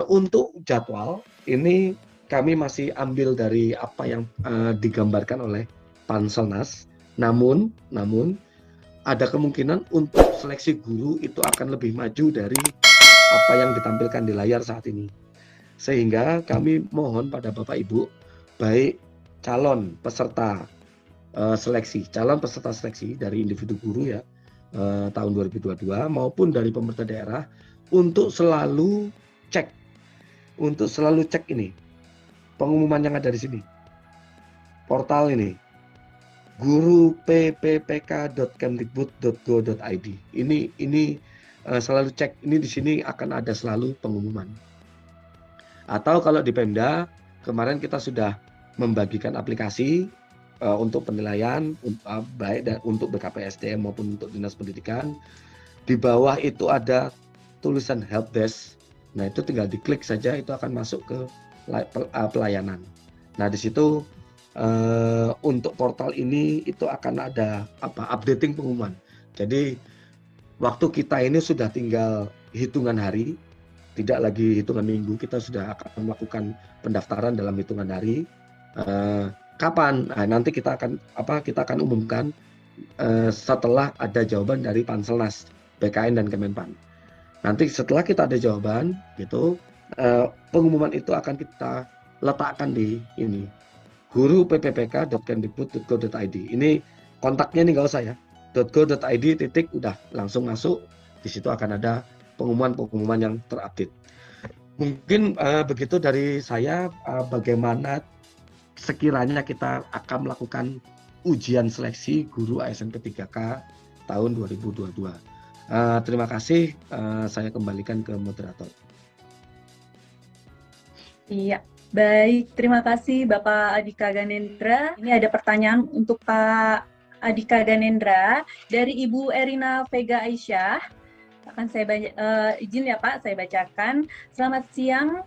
Untuk jadwal ini kami masih ambil dari apa yang digambarkan oleh Panselnas. Namun ada kemungkinan untuk seleksi guru itu akan lebih maju dari apa yang ditampilkan di layar saat ini. Sehingga kami mohon pada Bapak Ibu, baik calon peserta seleksi dari individu guru ya tahun 2022 maupun dari pemerintah daerah untuk selalu cek ini pengumuman yang ada di sini, portal ini guruppk.kemdikbud.go.id. Ini selalu cek, ini di sini akan ada selalu pengumuman. Atau kalau di Pemda kemarin kita sudah membagikan aplikasi untuk penilaian baik untuk BKPSDM maupun untuk Dinas Pendidikan. Di bawah itu ada tulisan help desk. Nah, itu tinggal diklik saja itu akan masuk ke pelayanan. Nah, di situ untuk portal ini itu akan ada updating pengumuman. Jadi waktu kita ini sudah tinggal hitungan hari, tidak lagi hitungan minggu, kita sudah akan melakukan pendaftaran dalam hitungan hari. Kapan? Nah, nanti kita akan umumkan setelah ada jawaban dari Panselnas, BKN dan Kemenpan. Nanti setelah kita ada jawaban, gitu, pengumuman itu akan kita letakkan di ini guruppk.kemdikbud.go.id. Ini kontaknya nih nggak usah ya, .go.id titik udah langsung masuk. Di situ akan ada pengumuman yang terupdate. Mungkin begitu dari saya, bagaimana sekiranya kita akan melakukan ujian seleksi guru ASN P3K tahun 2022. Terima kasih, saya kembalikan ke moderator. Iya, baik. Terima kasih Bapak Adhika Ganendra. Ini ada pertanyaan untuk Pak Adhika Ganendra dari Ibu Erina Vega Aisyah. Akan saya izin ya Pak, saya bacakan. Selamat siang.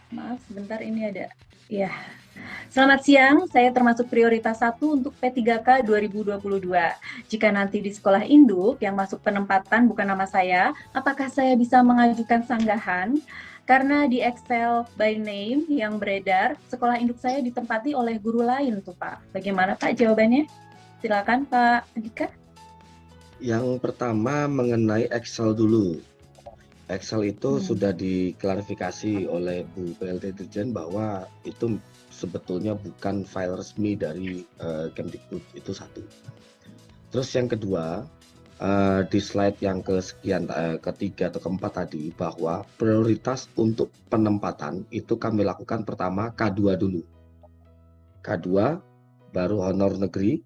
Maaf, sebentar ini ada. Ya. Selamat siang, saya termasuk prioritas 1 untuk P3K 2022. Jika nanti di sekolah induk yang masuk penempatan bukan nama saya, apakah saya bisa mengajukan sanggahan? Karena di Excel by name yang beredar, sekolah induk saya ditempati oleh guru lain tuh Pak. Bagaimana Pak jawabannya? Silakan Pak Adhika. Yang pertama mengenai Excel dulu. Excel itu sudah diklarifikasi oleh Bu PLT Dirjen bahwa itu sebetulnya bukan file resmi dari Kemdikbud, itu satu. Terus yang kedua, di slide yang ketiga atau keempat tadi, bahwa prioritas untuk penempatan itu kami lakukan pertama K2 dulu. K2 baru honor negeri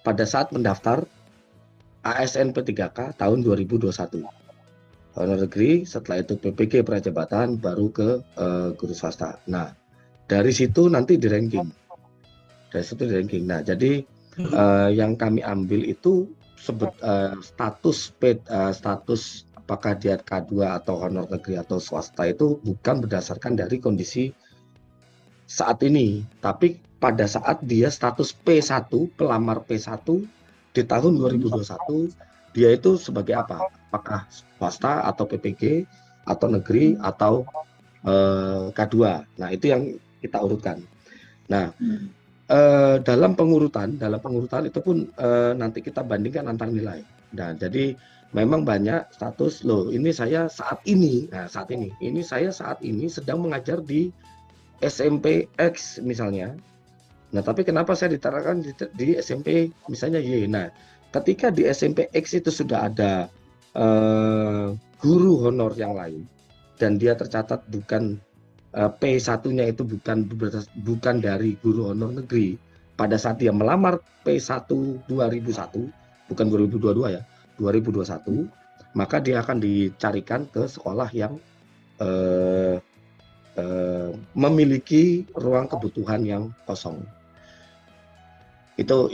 pada saat mendaftar ASN P3K tahun 2021. Honor negeri, setelah itu PPG prajabatan, baru ke guru swasta. Nah, dari situ nanti di ranking. Nah, jadi yang kami ambil itu status apakah dia K2 atau honor negeri atau swasta itu bukan berdasarkan dari kondisi saat ini, tapi pada saat dia status P1, pelamar P1 di tahun 2021, dia itu sebagai apa? Apakah swasta atau PPG atau negeri atau K2. Nah, itu yang kita urutkan. Nah, dalam pengurutan itu pun nanti kita bandingkan antar nilai. Nah, jadi memang banyak status loh. Ini saya saat ini sedang mengajar di SMP X misalnya. Nah, tapi kenapa saya ditaruhkan di SMP misalnya Y? Nah, ketika di SMP X itu sudah ada guru honor yang lain dan dia tercatat bukan P1-nya itu bukan dari guru honor negeri, pada saat dia melamar P1 2001, bukan 2022 ya, 2021, maka dia akan dicarikan ke sekolah yang memiliki ruang kebutuhan yang kosong. Itu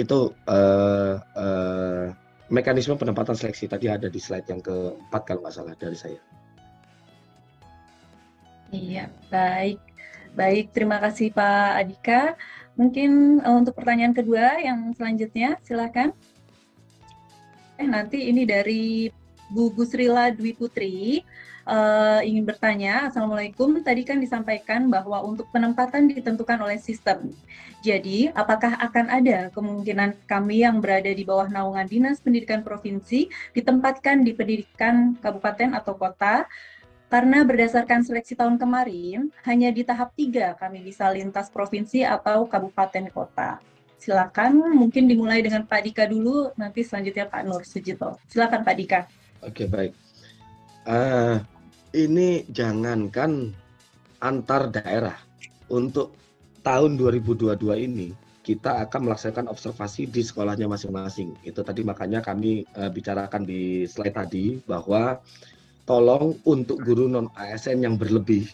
mekanisme penempatan seleksi tadi ada di slide yang keempat kalau nggak salah dari saya. Iya, baik. Terima kasih Pak Adhika. Mungkin untuk pertanyaan kedua yang selanjutnya, silakan. Nanti ini dari Bu Gusrila Dwi Putri. ingin bertanya, Assalamualaikum, tadi kan disampaikan bahwa untuk penempatan ditentukan oleh sistem. Jadi, apakah akan ada kemungkinan kami yang berada di bawah naungan Dinas Pendidikan Provinsi ditempatkan di pendidikan kabupaten atau kota? Karena berdasarkan seleksi tahun kemarin, hanya di tahap 3 kami bisa lintas provinsi atau kabupaten kota. Silakan, mungkin dimulai dengan Pak Dika dulu, nanti selanjutnya Pak Nur Sujito. Silakan Pak Dika. Oke, baik. Ini jangankan antar daerah. Untuk tahun 2022 ini, kita akan melaksanakan observasi di sekolahnya masing-masing. Itu tadi makanya kami bicarakan di slide tadi bahwa tolong untuk guru non-ASN yang berlebih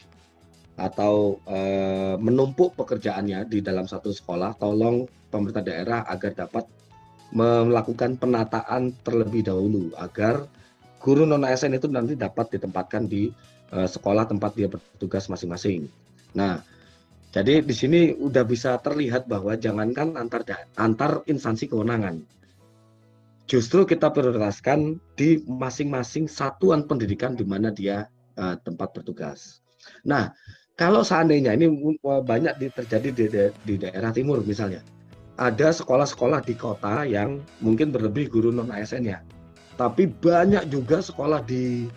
atau menumpuk pekerjaannya di dalam satu sekolah, tolong pemerintah daerah agar dapat melakukan penataan terlebih dahulu agar guru non-ASN itu nanti dapat ditempatkan di sekolah tempat dia bertugas masing-masing. Nah, jadi di sini udah bisa terlihat bahwa jangankan antar instansi kewenangan, justru kita prioritaskan di masing-masing satuan pendidikan di mana dia tempat bertugas. Nah, kalau seandainya ini banyak terjadi di daerah timur misalnya, ada sekolah-sekolah di kota yang mungkin berlebih guru non-ASN-nya, tapi banyak juga sekolah di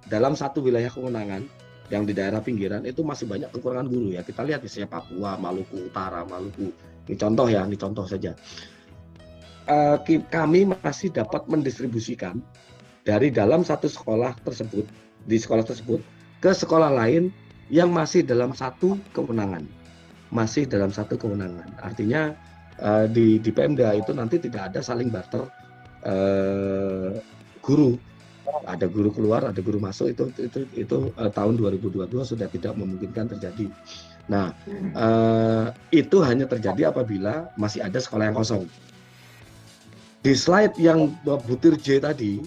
dalam satu wilayah kewenangan yang di daerah pinggiran itu masih banyak kekurangan guru ya. Kita lihat misalnya Papua, Maluku Utara, Maluku. Ini contoh saja. Kami masih dapat mendistribusikan dari dalam satu sekolah tersebut, di sekolah tersebut, ke sekolah lain yang masih dalam satu kewenangan. Artinya di Pemda itu nanti tidak ada saling barter guru. Ada guru keluar, ada guru masuk, itu tahun 2022 sudah tidak memungkinkan terjadi. Nah, itu hanya terjadi apabila masih ada sekolah yang kosong. Di slide yang butir J tadi,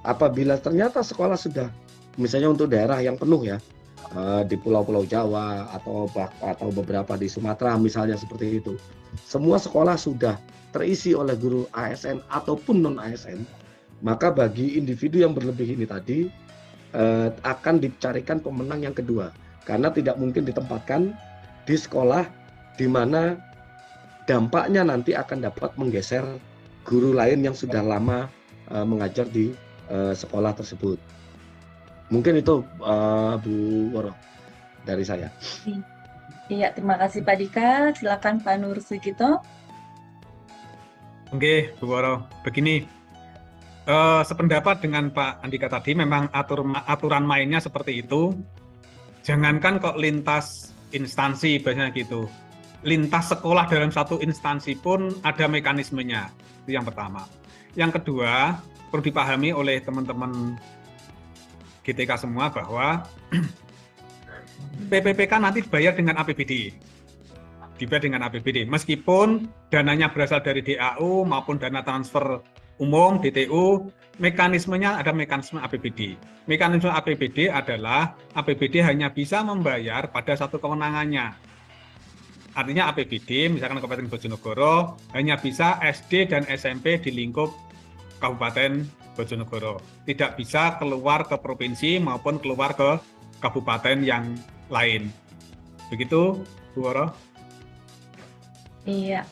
apabila ternyata sekolah sudah, misalnya untuk daerah yang penuh ya, di pulau-pulau Jawa atau beberapa di Sumatera misalnya seperti itu, semua sekolah sudah terisi oleh guru ASN ataupun non-ASN, maka bagi individu yang berlebih ini tadi akan dicarikan pemenang yang kedua, karena tidak mungkin ditempatkan di sekolah di mana dampaknya nanti akan dapat menggeser guru lain yang sudah lama mengajar di sekolah tersebut. Mungkin itu Bu Woro dari saya. Iya, terima kasih Pak Dika. Silakan Pak Nur Sujito. Oke, Bu Woro. Begini, sependapat dengan Pak Andika tadi, memang aturan mainnya seperti itu. Jangankan kok lintas instansi, biasanya gitu. Lintas sekolah dalam satu instansi pun ada mekanismenya. Itu yang pertama. Yang kedua, perlu dipahami oleh teman-teman GTK semua bahwa PPPK nanti dibayar dengan APBD. Dibayar dengan APBD. Meskipun dananya berasal dari DAU maupun dana transfer umum, DTU, mekanismenya ada mekanisme APBD. Mekanisme APBD adalah APBD hanya bisa membayar pada satu kewenangannya. Artinya APBD, misalkan Kabupaten Bojonegoro, hanya bisa SD dan SMP di lingkup Kabupaten Bojonegoro. Tidak bisa keluar ke provinsi maupun keluar ke kabupaten yang lain. Begitu, Bu Woro? Iya,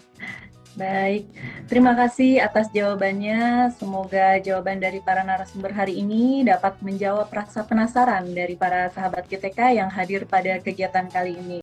baik. Terima kasih atas jawabannya. Semoga jawaban dari para narasumber hari ini dapat menjawab rasa penasaran dari para sahabat GTK yang hadir pada kegiatan kali ini.